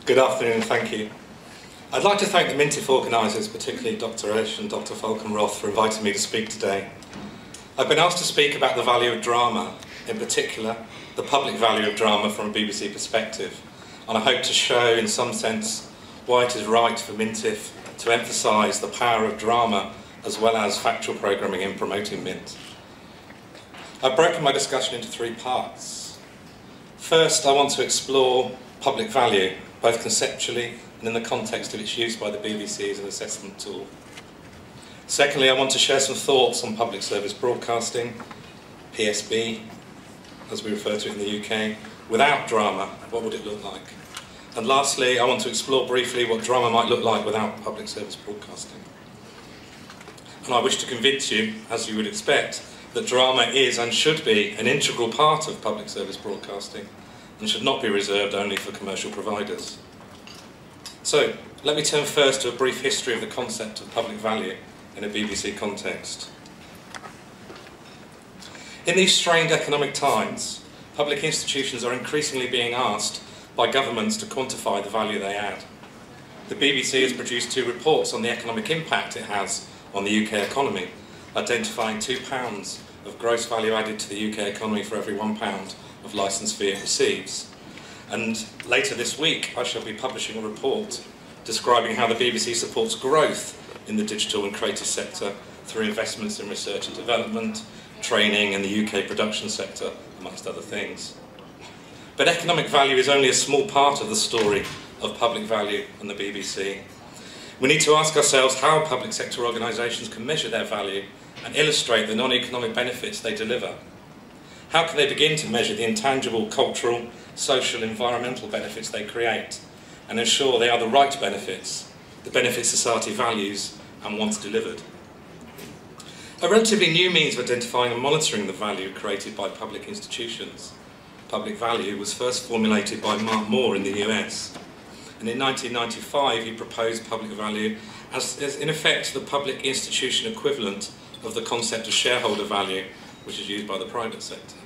Good afternoon, thank you. I'd like to thank the MINTiFF organisers, particularly Dr. Esch and Dr. Falkenroth, for inviting me to speak today. I've been asked to speak about the value of drama, in particular, the public value of drama from a BBC perspective, and I hope to show, in some sense, why it is right for MINTiFF to emphasise the power of drama as well as factual programming in promoting MINT. I've broken my discussion into three parts. First, I want to explore public value, both conceptually and in the context of its use by the BBC as an assessment tool. Secondly, I want to share some thoughts on public service broadcasting, PSB, as we refer to it in the UK. Without drama, what would it look like? And lastly, I want to explore briefly what drama might look like without public service broadcasting. And I wish to convince you, as you would expect, that drama is and should be an integral part of public service broadcasting and should not be reserved only for commercial providers. So, let me turn first to a brief history of the concept of public value in a BBC context. In these strained economic times, public institutions are increasingly being asked by governments to quantify the value they add. The BBC has produced 2 reports on the economic impact it has on the UK economy, identifying £2 of gross value added to the UK economy for every £1 of licence fee it receives. And later this week I shall be publishing a report describing how the BBC supports growth in the digital and creative sector through investments in research and development, training and the UK production sector, amongst other things. But economic value is only a small part of the story of public value and the BBC. We need to ask ourselves how public sector organisations can measure their value and illustrate the non-economic benefits they deliver. How can they begin to measure the intangible cultural, social, environmental benefits they create and ensure they are the right benefits, the benefits society values and wants delivered? A relatively new means of identifying and monitoring the value created by public institutions. Public value was first formulated by Mark Moore in the US, and in 1995 he proposed public value as in effect the public institution equivalent of the concept of shareholder value, which is used by the private sector.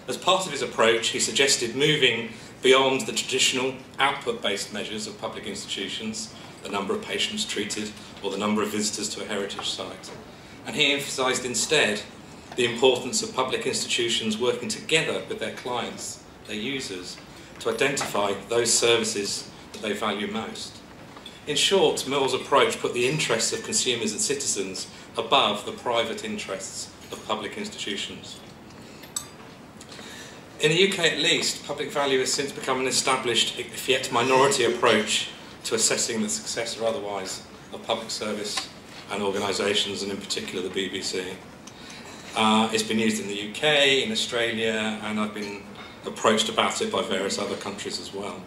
As part of his approach, he suggested moving beyond the traditional output-based measures of public institutions, the number of patients treated or the number of visitors to a heritage site. And he emphasised instead the importance of public institutions working together with their clients, their users, to identify those services that they value most. In short, Mill's approach put the interests of consumers and citizens above the private interests of public institutions. In the UK at least, public value has since become an established, if yet minority approach to assessing the success or otherwise of public service and organisations, and in particular the BBC. It's been used in the UK, in Australia, and I've been approached about it by various other countries as well.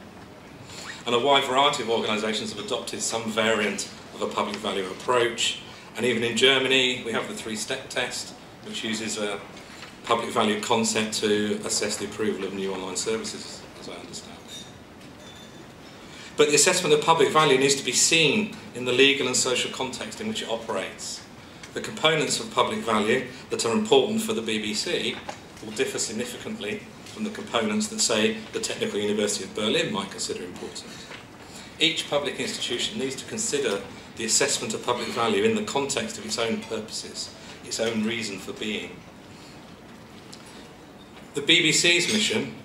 And a wide variety of organisations have adopted some variant of a public value approach, and even in Germany we have the 3-step test, which uses a public value concept to assess the approval of new online services, as I understand. But the assessment of public value needs to be seen in the legal and social context in which it operates. The components of public value that are important for the BBC will differ significantly from the components that, say, the Technical University of Berlin might consider important. Each public institution needs to consider the assessment of public value in the context of its own purposes, its own reason for being. The BBC's mission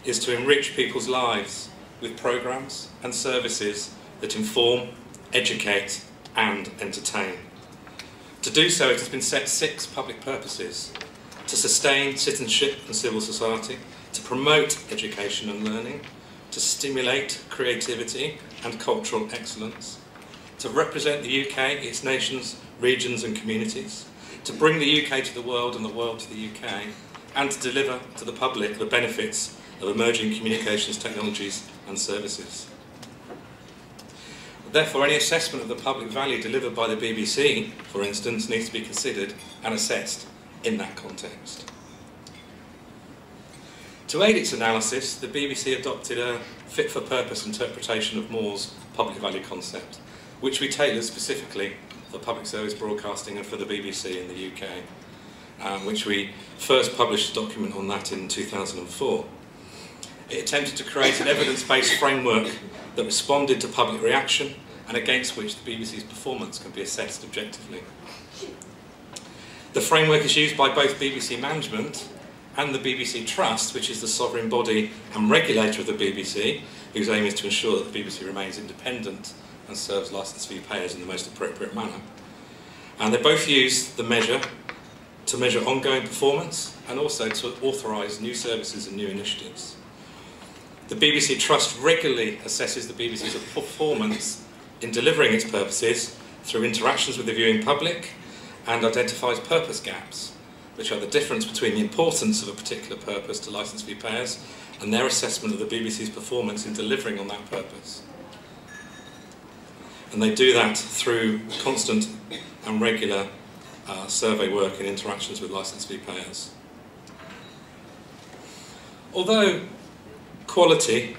is to enrich people's lives with programmes and services that inform, educate and entertain. To do so, it has been set 6 public purposes: to sustain citizenship and civil society, to promote education and learning, to stimulate creativity and cultural excellence, to represent the UK, its nations, regions and communities, to bring the UK to the world and the world to the UK, and to deliver to the public the benefits of emerging communications technologies and services. Therefore, any assessment of the public value delivered by the BBC, for instance, needs to be considered and assessed in that context. To aid its analysis, the BBC adopted a fit-for-purpose interpretation of Moore's public value concept, which we tailored specifically for public service broadcasting and for the BBC in the UK, which we first published a document on that in 2004. It attempted to create an evidence-based framework that responded to public reaction and against which the BBC's performance can be assessed objectively. The framework is used by both BBC management and the BBC Trust, which is the sovereign body and regulator of the BBC, whose aim is to ensure that the BBC remains independent and serves licence fee payers in the most appropriate manner. And they both use the measure to measure ongoing performance and also to authorise new services and new initiatives. The BBC Trust regularly assesses the BBC's performance in delivering its purposes through interactions with the viewing public and identifies purpose gaps, which are the difference between the importance of a particular purpose to licence fee payers and their assessment of the BBC's performance in delivering on that purpose. And they do that through constant and regular survey work and interactions with licence fee payers. Although quality,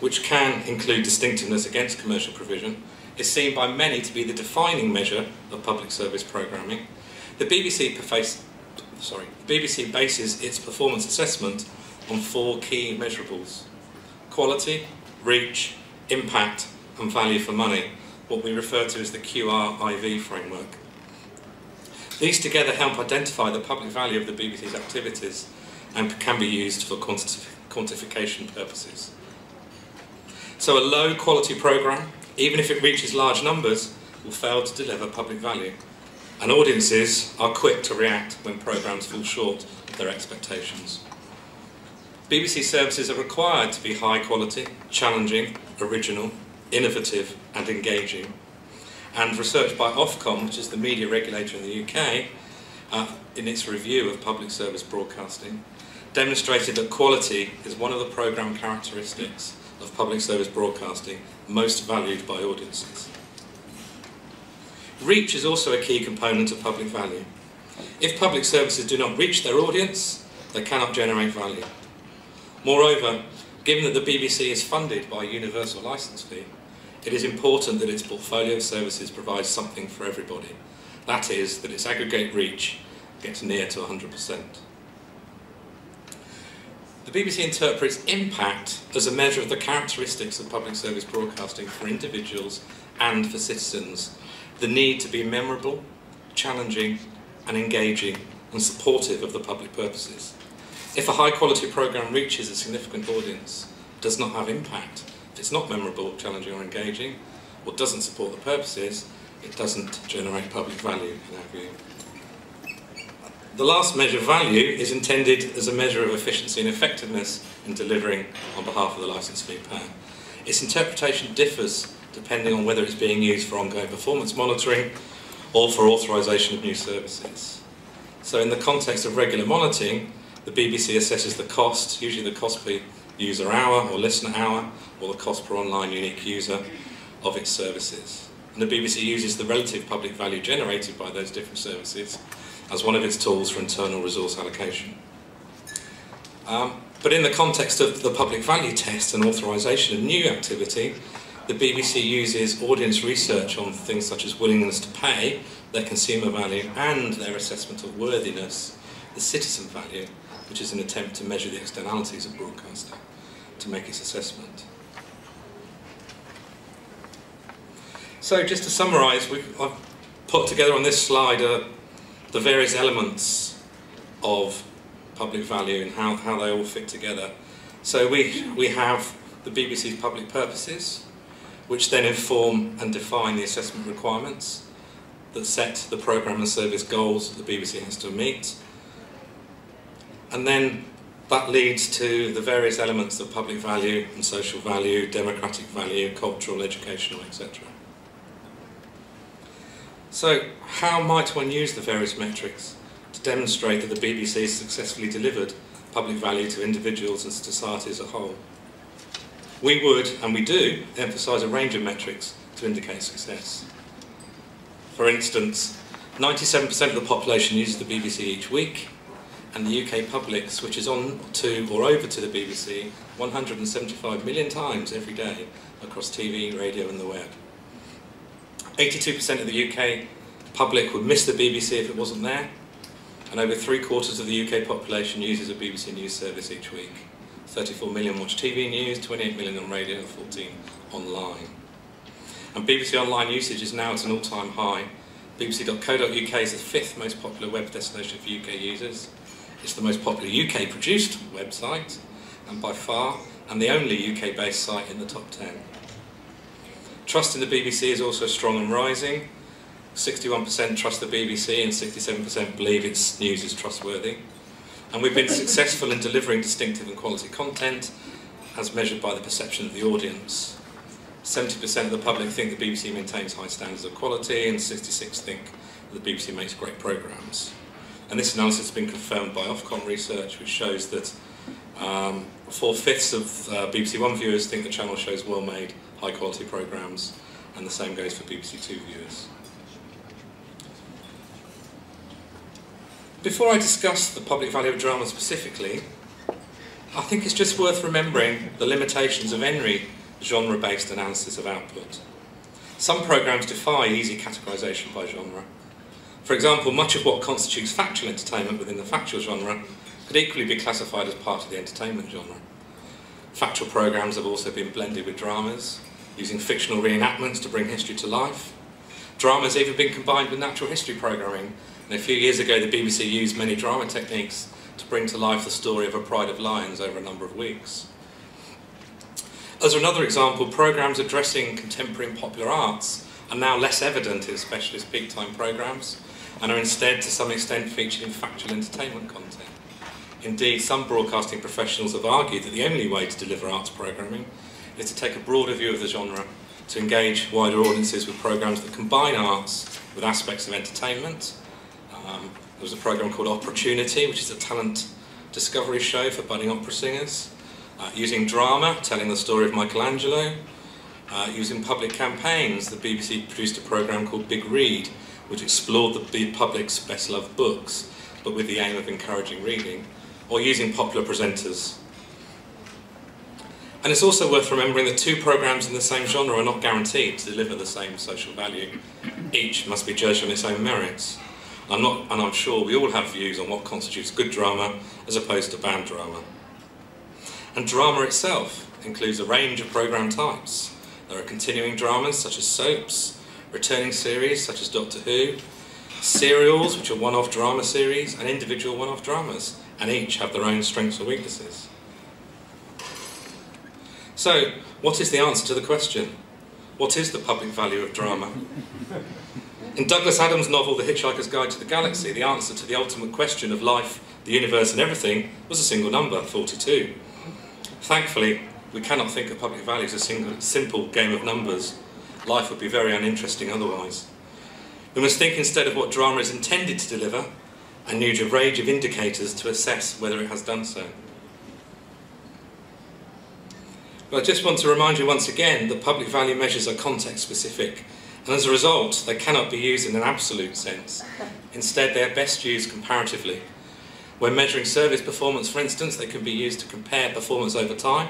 which can include distinctiveness against commercial provision, is seen by many to be the defining measure of public service programming, the BBC bases its performance assessment on 4 key measurables: quality, reach, impact and value for money, what we refer to as the QRIV framework. These together help identify the public value of the BBC's activities and can be used for quantification purposes. So a low quality programme, even if it reaches large numbers, will fail to deliver public value. And audiences are quick to react when programmes fall short of their expectations. BBC services are required to be high quality, challenging, original, innovative and engaging. And research by Ofcom, which is the media regulator in the UK, in its review of public service broadcasting, demonstrated that quality is one of the programme characteristics of public service broadcasting most valued by audiences. Reach is also a key component of public value. If public services do not reach their audience, they cannot generate value. Moreover, given that the BBC is funded by a universal licence fee, it is important that its portfolio of services provides something for everybody. That is, that its aggregate reach gets near to 100%. The BBC interprets impact as a measure of the characteristics of public service broadcasting for individuals and for citizens. The need to be memorable, challenging and engaging and supportive of the public purposes. If a high quality programme reaches a significant audience, does not have impact, if it's not memorable, challenging or engaging, or doesn't support the purposes, it doesn't generate public value in our view. The last measure, value, is intended as a measure of efficiency and effectiveness in delivering on behalf of the licence fee payer. Its interpretation differs depending on whether it's being used for ongoing performance monitoring or for authorisation of new services. So in the context of regular monitoring, the BBC assesses the cost, usually the cost per user hour or listener hour, or the cost per online unique user of its services. And the BBC uses the relative public value generated by those different services as one of its tools for internal resource allocation. But in the context of the public value test and authorisation of new activity, the BBC uses audience research on things such as willingness to pay, their consumer value, and their assessment of worthiness, the citizen value, which is an attempt to measure the externalities of broadcasting, to make its assessment. So just to summarise, I've put together on this slide the various elements of public value and how they all fit together. So we have the BBC's public purposes, which then inform and define the assessment requirements that set the programme and service goals that the BBC has to meet. And then that leads to the various elements of public value and social value, democratic value, cultural, educational, etc. So how might one use the various metrics to demonstrate that the BBC has successfully delivered public value to individuals and society as a whole? We would, and we do, emphasise a range of metrics to indicate success. For instance, 97% of the population uses the BBC each week, and the UK public switches on to or over to the BBC 175 million times every day across TV, radio and the web. 82% of the UK public would miss the BBC if it wasn't there, and over 3/4 of the UK population uses a BBC News service each week. 34 million watch TV news, 28 million on radio, and 14 online. And BBC Online usage is now at an all-time high. bbc.co.uk is the 5th most popular web destination for UK users. It's the most popular UK-produced website, and by far, and the only UK-based site in the top 10. Trust in the BBC is also strong and rising. 61% trust the BBC and 67% believe its news is trustworthy. And we've been successful in delivering distinctive and quality content as measured by the perception of the audience. 70% of the public think the BBC maintains high standards of quality, and 66% think that the BBC makes great programmes. And this analysis has been confirmed by Ofcom research, which shows that 4/5 of BBC One viewers think the channel shows well-made, high-quality programmes, and the same goes for BBC Two viewers. Before I discuss the public value of drama specifically, I think it's just worth remembering the limitations of any genre-based analysis of output. Some programmes defy easy categorisation by genre. For example, much of what constitutes factual entertainment within the factual genre could equally be classified as part of the entertainment genre. Factual programmes have also been blended with dramas, using fictional reenactments to bring history to life. Drama's even been combined with natural history programming, and a few years ago the BBC used many drama techniques to bring to life the story of a pride of lions over a number of weeks. As another example, programmes addressing contemporary and popular arts are now less evident in specialist peak time programmes, and are instead to some extent featured in factual entertainment content. Indeed, some broadcasting professionals have argued that the only way to deliver arts programming is to take a broader view of the genre, to engage wider audiences with programmes that combine arts with aspects of entertainment. There was a programme called Opportunity, which is a talent discovery show for budding opera singers. Using drama, telling the story of Michelangelo. Using public campaigns, the BBC produced a programme called Big Read, which explored the public's best-loved books, but with the aim of encouraging reading, or using popular presenters. And it's also worth remembering that two programmes in the same genre are not guaranteed to deliver the same social value. Each must be judged on its own merits. I'm sure we all have views on what constitutes good drama as opposed to bad drama. And drama itself includes a range of programme types. There are continuing dramas such as soaps, returning series such as Doctor Who, serials which are one-off drama series, and individual one-off dramas, and each have their own strengths and weaknesses. So, what is the answer to the question? What is the public value of drama? In Douglas Adams' novel The Hitchhiker's Guide to the Galaxy, the answer to the ultimate question of life, the universe and everything was a single number, 42. Thankfully, we cannot think of public value as a simple game of numbers. Life would be very uninteresting otherwise. We must think instead of what drama is intended to deliver, and use a range of indicators to assess whether it has done so. But I just want to remind you once again that public value measures are context specific, and as a result they cannot be used in an absolute sense. Instead, they are best used comparatively. When measuring service performance, for instance, they can be used to compare performance over time.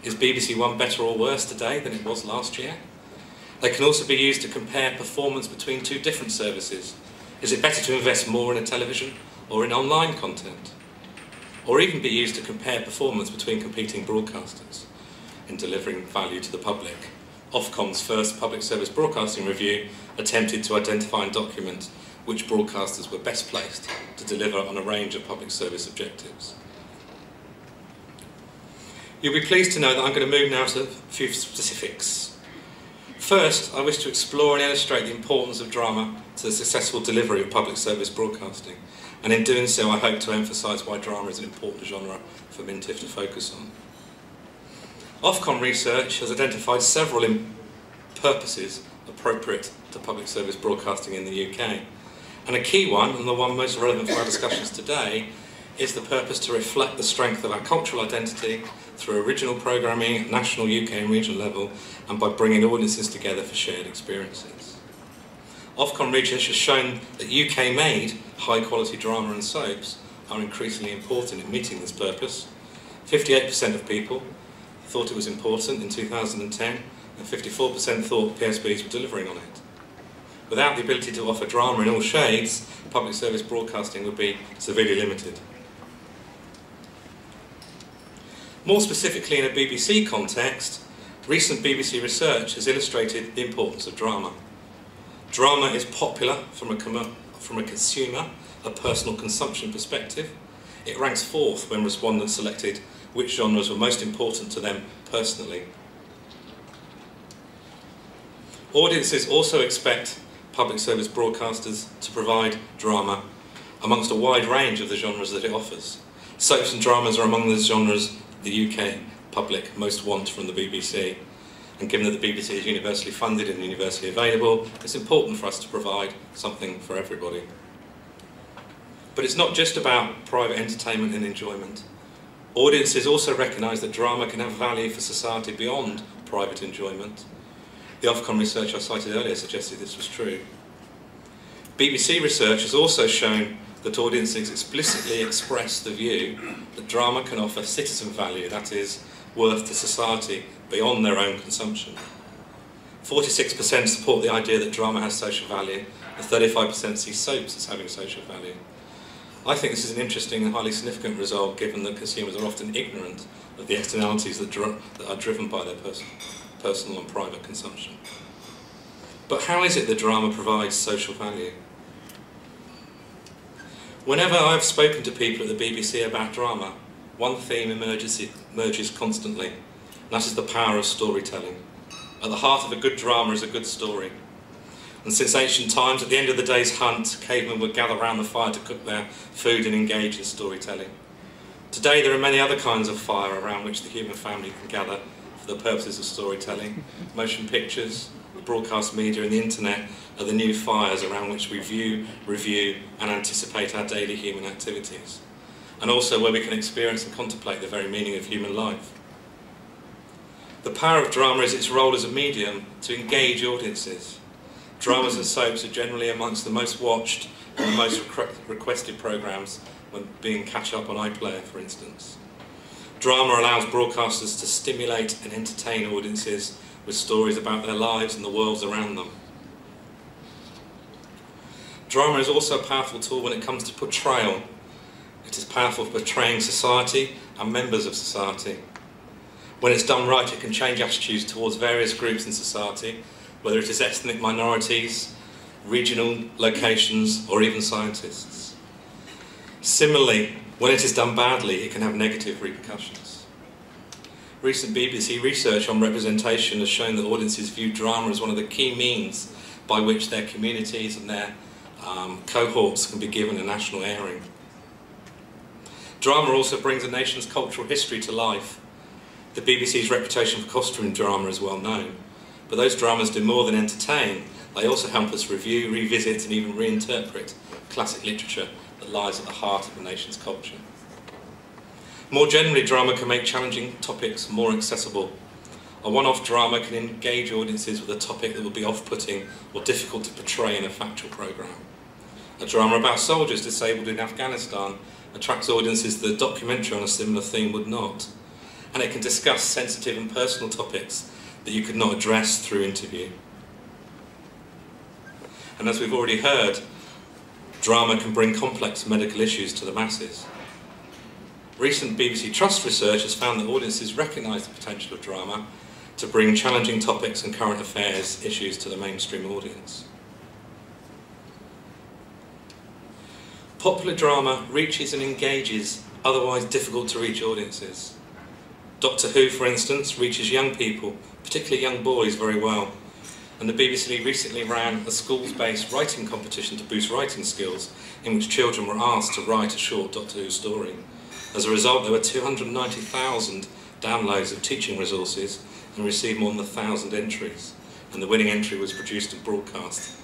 Is BBC One better or worse today than it was last year? They can also be used to compare performance between two different services. Is it better to invest more in a television or in online content? Or even be used to compare performance between competing broadcasters in delivering value to the public. Ofcom's first public service broadcasting review attempted to identify and document which broadcasters were best placed to deliver on a range of public service objectives. You'll be pleased to know that I'm going to move now to a few specifics. First, I wish to explore and illustrate the importance of drama to the successful delivery of public service broadcasting, and in doing so I hope to emphasise why drama is an important genre for MINTiFF to focus on. Ofcom research has identified several purposes appropriate to public service broadcasting in the UK, and a key one, and the one most relevant for our discussions today, is the purpose to reflect the strength of our cultural identity through original programming at national, UK and regional level, and by bringing audiences together for shared experiences. Ofcom research has shown that UK-made high-quality drama and soaps are increasingly important in meeting this purpose. 58% of people thought it was important in 2010, and 54% thought PSBs were delivering on it. Without the ability to offer drama in all shades, public service broadcasting would be severely limited. More specifically, in a BBC context, recent BBC research has illustrated the importance of drama. Drama is popular from a consumer, a personal consumption perspective. It ranks fourth when respondents selected which genres were most important to them personally. Audiences also expect public service broadcasters to provide drama amongst a wide range of the genres that it offers. Soaps and dramas are among the genres the UK public most want from the BBC. And given that the BBC is universally funded and universally available, it's important for us to provide something for everybody. But it's not just about private entertainment and enjoyment. Audiences also recognise that drama can have value for society beyond private enjoyment. The Ofcom research I cited earlier suggested this was true. BBC research has also shown that audiences explicitly express the view that drama can offer citizen value, that is, worth to society beyond their own consumption. 46% support the idea that drama has social value, and 35% see soaps as having social value. I think this is an interesting and highly significant result, given that consumers are often ignorant of the externalities that are driven by their personal and private consumption. But how is it that drama provides social value? Whenever I've spoken to people at the BBC about drama, one theme emerges constantly, and that is the power of storytelling. At the heart of a good drama is a good story. And since ancient times, at the end of the day's hunt, cavemen would gather around the fire to cook their food and engage in storytelling. Today there are many other kinds of fire around which the human family can gather for the purposes of storytelling. Motion pictures, the broadcast media and the internet are the new fires around which we view, review and anticipate our daily human activities, and also where we can experience and contemplate the very meaning of human life. The power of drama is its role as a medium to engage audiences. Dramas and soaps are generally amongst the most watched and the most requested programmes when being catch-up on iPlayer, for instance. Drama allows broadcasters to stimulate and entertain audiences with stories about their lives and the worlds around them. Drama is also a powerful tool when it comes to portrayal. It is powerful for portraying society and members of society. When it's done right, it can change attitudes towards various groups in society, whether it is ethnic minorities, regional locations, or even scientists. Similarly, when it is done badly, it can have negative repercussions. Recent BBC research on representation has shown that audiences view drama as one of the key means by which their communities and their cohorts can be given a national airing. Drama also brings a nation's cultural history to life. The BBC's reputation for costume drama is well known, but those dramas do more than entertain. They also help us review, revisit and even reinterpret classic literature that lies at the heart of a nation's culture. More generally, drama can make challenging topics more accessible. A one-off drama can engage audiences with a topic that would be off-putting or difficult to portray in a factual programme. A drama about soldiers disabled in Afghanistan attracts audiences that a documentary on a similar theme would not. And it can discuss sensitive and personal topics that you could not address through interview. And as we've already heard, drama can bring complex medical issues to the masses. Recent BBC Trust research has found that audiences recognise the potential of drama to bring challenging topics and current affairs issues to the mainstream audience. Popular drama reaches and engages otherwise difficult to reach audiences. Doctor Who, for instance, reaches young people, particularly young boys, very well. And the BBC recently ran a schools-based writing competition to boost writing skills, in which children were asked to write a short Doctor Who story. As a result, there were 290,000 downloads of teaching resources and received more than 1,000 entries. And the winning entry was produced and broadcast.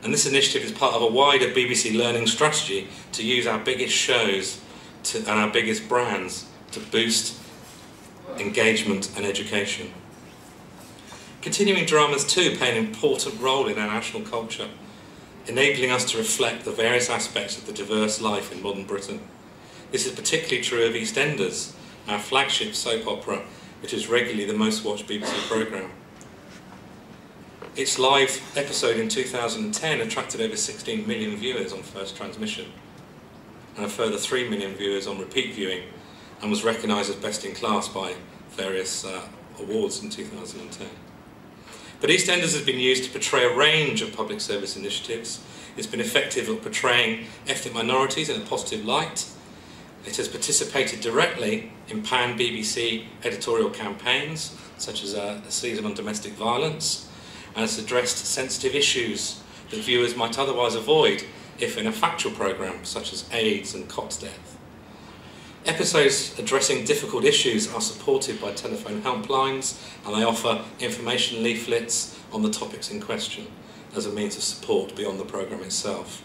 And this initiative is part of a wider BBC learning strategy to use our biggest shows and our biggest brands to boost engagement and education. Continuing dramas too play an important role in our national culture, enabling us to reflect the various aspects of the diverse life in modern Britain. This is particularly true of EastEnders, our flagship soap opera, which is regularly the most watched BBC programme. Its live episode in 2010 attracted over 16 million viewers on first transmission, and a further 3 million viewers on repeat viewing, and was recognised as best in class by various awards in 2010. But EastEnders has been used to portray a range of public service initiatives. It's been effective at portraying ethnic minorities in a positive light. It has participated directly in pan-BBC editorial campaigns, such as a season on domestic violence, and has addressed sensitive issues that viewers might otherwise avoid if in a factual programme, such as AIDS and cot death. Episodes addressing difficult issues are supported by telephone helplines, and they offer information leaflets on the topics in question as a means of support beyond the programme itself.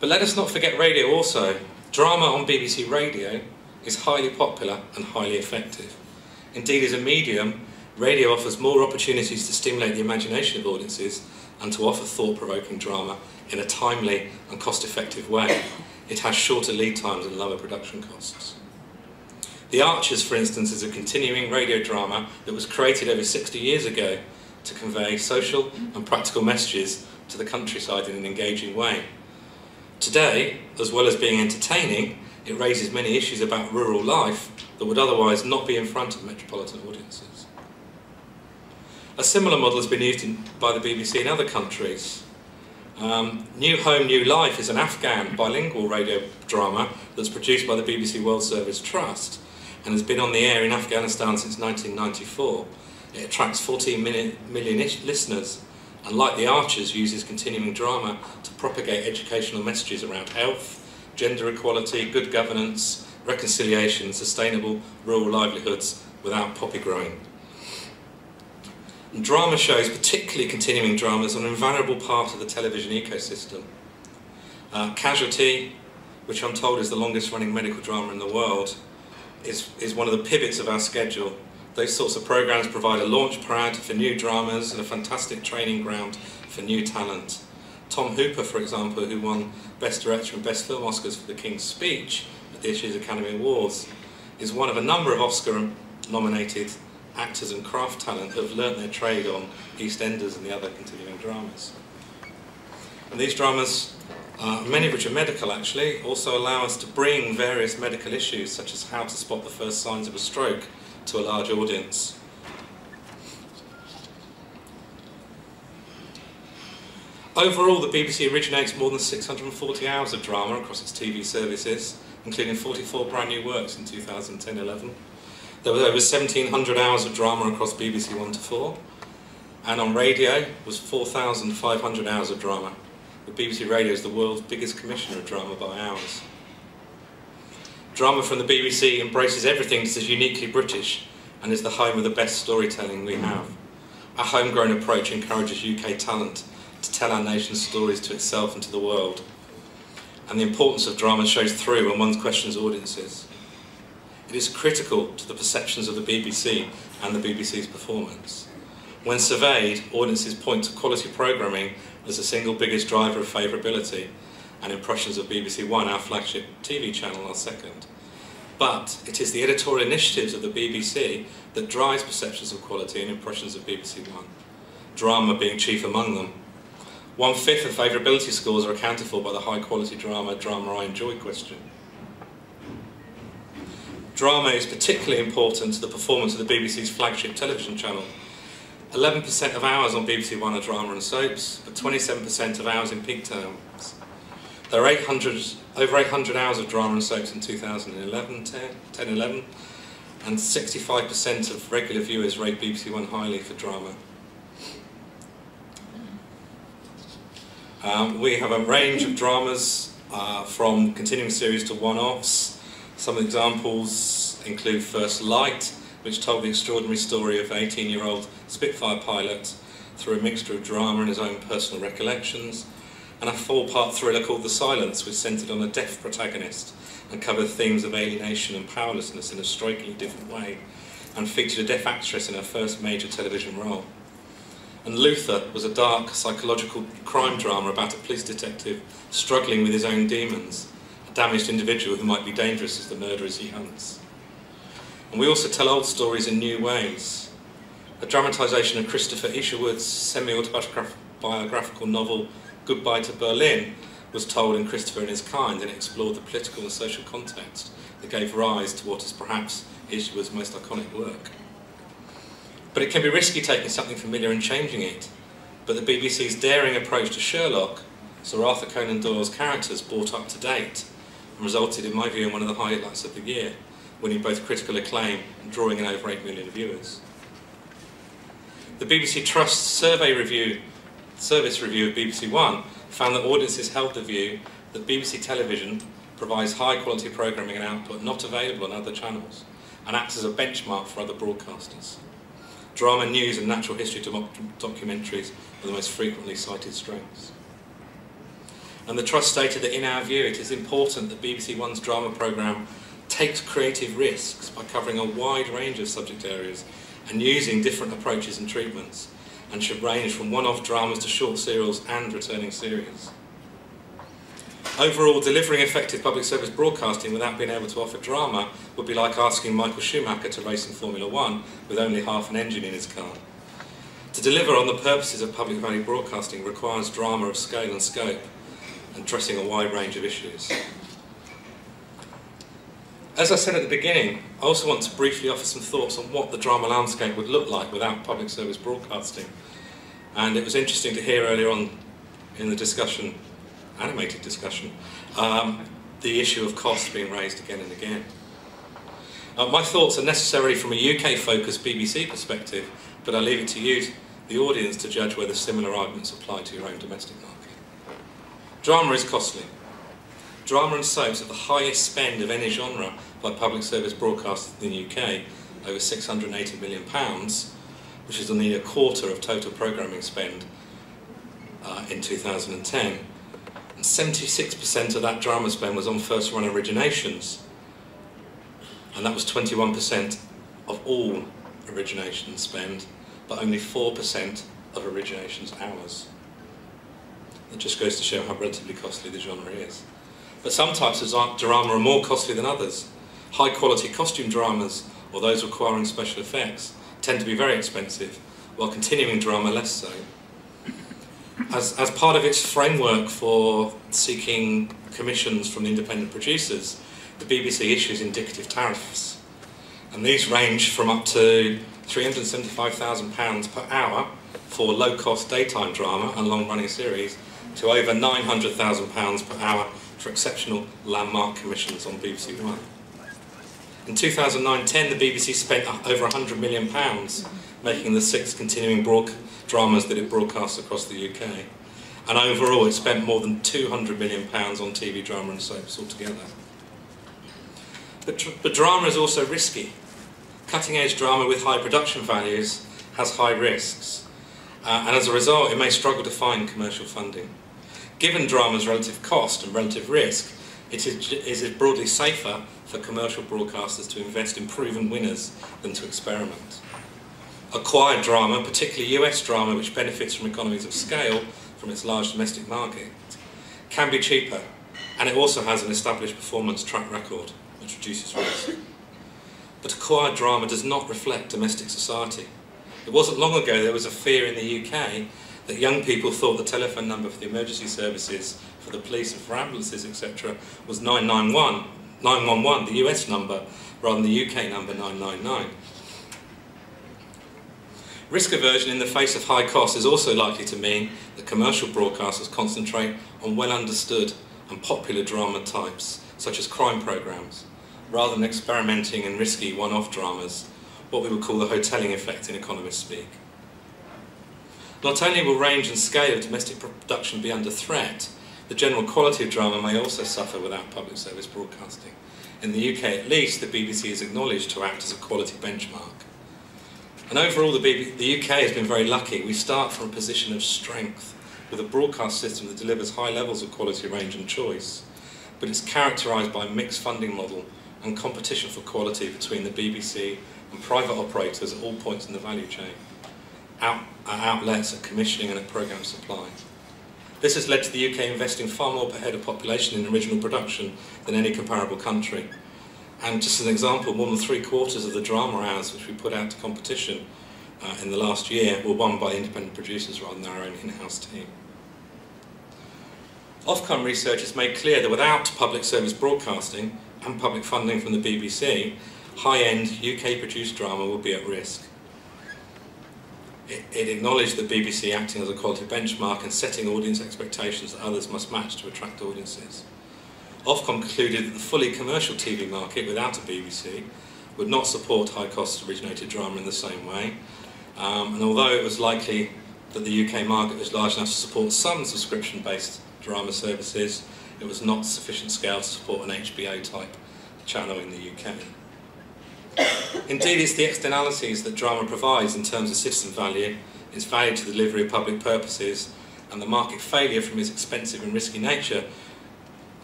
But let us not forget radio also. Drama on BBC Radio is highly popular and highly effective. Indeed, as a medium, radio offers more opportunities to stimulate the imagination of audiences and to offer thought-provoking drama in a timely and cost-effective way. It has shorter lead times and lower production costs. The Archers, for instance, is a continuing radio drama that was created over 60 years ago to convey social and practical messages to the countryside in an engaging way. Today, as well as being entertaining, it raises many issues about rural life that would otherwise not be in front of metropolitan audiences. A similar model has been used by the BBC in other countries. New Home, New Life is an Afghan bilingual radio drama that's produced by the BBC World Service Trust and has been on the air in Afghanistan since 1994. It attracts 14 million listeners, and like The Archers, uses continuing drama to propagate educational messages around health, gender equality, good governance, reconciliation, sustainable rural livelihoods without poppy growing. And drama shows, particularly continuing dramas, are an invaluable part of the television ecosystem. Casualty, which I'm told is the longest running medical drama in the world, is one of the pivots of our schedule. Those sorts of programmes provide a launch pad for new dramas and a fantastic training ground for new talent. Tom Hooper, for example, who won Best Director and Best Film Oscars for The King's Speech at this year's Academy Awards, is one of a number of Oscar-nominated actors and craft talent who have learnt their trade on EastEnders and the other continuing dramas. And these dramas, many of which are medical actually, also allow us to bring various medical issues such as how to spot the first signs of a stroke to a large audience. Overall, the BBC originates more than 640 hours of drama across its TV services, including 44 brand new works in 2010-11. There were over 1,700 hours of drama across BBC 1 to 4, and on radio was 4,500 hours of drama. The BBC Radio is the world's biggest commissioner of drama by hours. Drama from the BBC embraces everything that is uniquely British and is the home of the best storytelling we have. Our homegrown approach encourages UK talent to tell our nation's stories to itself and to the world. And the importance of drama shows through when one questions audiences. It is critical to the perceptions of the BBC and the BBC's performance. When surveyed, audiences point to quality programming as the single biggest driver of favourability, and impressions of BBC One, our flagship TV channel, are second. But it is the editorial initiatives of the BBC that drives perceptions of quality and impressions of BBC One, drama being chief among them. 1/5 of favourability scores are accounted for by the high quality drama I enjoy question. Drama is particularly important to the performance of the BBC's flagship television channel. 11% of hours on BBC One are drama and soaps, but 27% of hours in peak times. There are over 800 hours of drama and soaps in 2010-11, and 65% of regular viewers rate BBC One highly for drama. We have a range of dramas from continuing series to one-offs. Some examples include First Light, which told the extraordinary story of an 18-year-old Spitfire pilot through a mixture of drama and his own personal recollections, and a 4-part thriller called The Silence, which centred on a deaf protagonist and covered themes of alienation and powerlessness in a strikingly different way, and featured a deaf actress in her first major television role. And Luther was a dark psychological crime drama about a police detective struggling with his own demons, a damaged individual who might be dangerous as the murderers he hunts. And we also tell old stories in new ways. A dramatisation of Christopher Isherwood's semi-autobiographical novel Goodbye to Berlin was told in Christopher and His Kind, and it explored the political and social context that gave rise to what is perhaps Isherwood's most iconic work. But it can be risky taking something familiar and changing it. But the BBC's daring approach to Sherlock saw Arthur Conan Doyle's characters brought up to date and resulted, in my view, in one of the highlights of the year, winning both critical acclaim and drawing in over 8 million viewers. The BBC Trust service review of BBC One found that audiences held the view that BBC television provides high-quality programming and output not available on other channels and acts as a benchmark for other broadcasters. Drama, news and natural history documentaries are the most frequently cited strengths. And the Trust stated that in our view it is important that BBC One's drama programme takes creative risks by covering a wide range of subject areas and using different approaches and treatments, and should range from one-off dramas to short serials and returning series. Overall, delivering effective public service broadcasting without being able to offer drama would be like asking Michael Schumacher to race in Formula One with only half an engine in his car. To deliver on the purposes of public value broadcasting requires drama of scale and scope, and addressing a wide range of issues. As I said at the beginning, I also want to briefly offer some thoughts on what the drama landscape would look like without public service broadcasting. And it was interesting to hear earlier on in the discussion, animated discussion, the issue of cost being raised again and again. My thoughts are necessarily from a UK-focused BBC perspective, but I leave it to you, the audience, to judge whether similar arguments apply to your own domestic market. Drama is costly. Drama and soaps are the highest spend of any genre by public service broadcasters in the UK, over £680 million, which is nearly a quarter of total programming spend in 2010. And 76% of that drama spend was on first-run originations, and that was 21% of all origination spend, but only 4% of originations hours. It just goes to show how relatively costly the genre is. But some types of drama are more costly than others. High-quality costume dramas, or those requiring special effects, tend to be very expensive, while continuing drama less so. As part of its framework for seeking commissions from independent producers, the BBC issues indicative tariffs, and these range from up to £375,000 per hour for low-cost daytime drama and long-running series, to over £900,000 per hour for exceptional landmark commissions on BBC One. In 2009-10, the BBC spent over £100 million, making the 6 continuing dramas that it broadcasts across the UK. And overall, it spent more than £200 million on TV drama and soaps altogether. But drama is also risky. Cutting-edge drama with high production values has high risks, and as a result, it may struggle to find commercial funding. Given drama's relative cost and relative risk, it is broadly safer for commercial broadcasters to invest in proven winners than to experiment. Acquired drama, particularly US drama, which benefits from economies of scale from its large domestic market, can be cheaper, and it also has an established performance track record, which reduces risk. But acquired drama does not reflect domestic society. It wasn't long ago there was a fear in the UK that young people thought the telephone number for the emergency services, for the police and for ambulances, etc., was 911, the US number, rather than the UK number 999. Risk aversion in the face of high costs is also likely to mean that commercial broadcasters concentrate on well-understood and popular drama types, such as crime programmes, rather than experimenting in risky one-off dramas, what we would call the hotelling effect in economist speak. Not only will range and scale of domestic production be under threat, the general quality of drama may also suffer without public service broadcasting. In the UK at least, the BBC is acknowledged to act as a quality benchmark. And overall, the UK has been very lucky. We start from a position of strength with a broadcast system that delivers high levels of quality, range and choice, but it's characterised by a mixed funding model and competition for quality between the BBC and private operators at all points in the value chain, at outlets, at commissioning and at programme supply. This has led to the UK investing far more per head of population in original production than any comparable country. And just as an example, more than 3/4 of the drama hours which we put out to competition in the last year were won by independent producers rather than our own in-house team. Ofcom research has made clear that without public service broadcasting, and public funding from the BBC, high-end UK-produced drama would be at risk. It acknowledged that BBC acting as a quality benchmark and setting audience expectations that others must match to attract audiences. Ofcom concluded that the fully commercial TV market without a BBC would not support high-cost originated drama in the same way, and although it was likely that the UK market was large enough to support some subscription-based drama services, it was not sufficient scale to support an HBO-type channel in the UK. Indeed, it's the externalities that drama provides in terms of citizen value, its value to the delivery of public purposes, and the market failure from its expensive and risky nature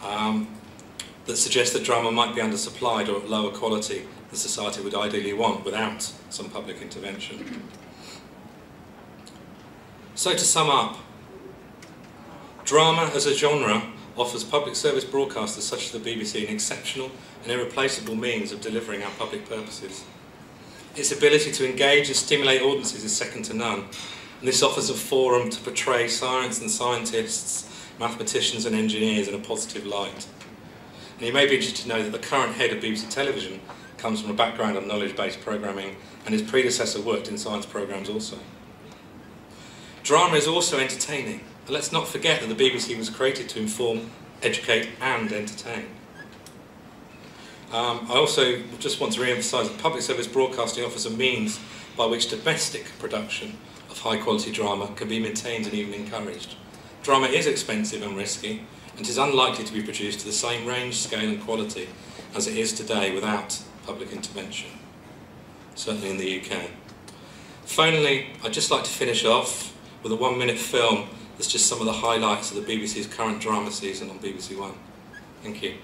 that suggests that drama might be undersupplied or at lower quality than society would ideally want without some public intervention. So to sum up, drama as a genre offers public service broadcasters such as the BBC an exceptional and irreplaceable means of delivering our public purposes. Its ability to engage and stimulate audiences is second to none, and this offers a forum to portray science and scientists, mathematicians and engineers in a positive light. And you may be interested to know that the current head of BBC Television comes from a background of knowledge-based programming, and his predecessor worked in science programmes also. Drama is also entertaining, and let's not forget that the BBC was created to inform, educate and entertain. I also just want to re-emphasise that public service broadcasting offers a means by which domestic production of high-quality drama can be maintained and even encouraged. Drama is expensive and risky, and is unlikely to be produced to the same range, scale and quality as it is today without public intervention, certainly in the UK. Finally, I'd just like to finish off with a 1-minute film that's just some of the highlights of the BBC's current drama season on BBC One. Thank you.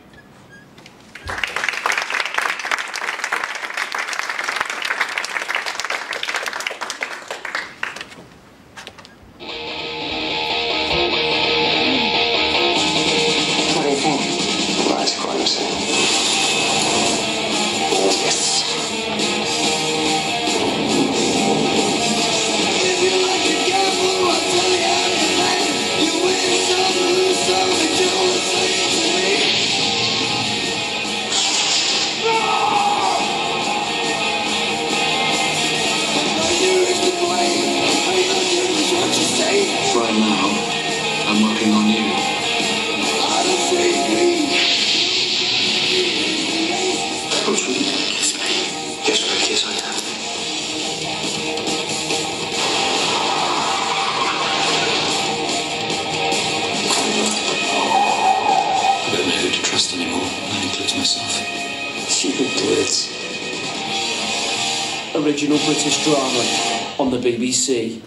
Right now, I'm working on you. Oh, sweet. Kiss me. Yes, Rick, yes, I am. I don't know who to trust anymore. That includes myself. You do it. Original British drama on the BBC.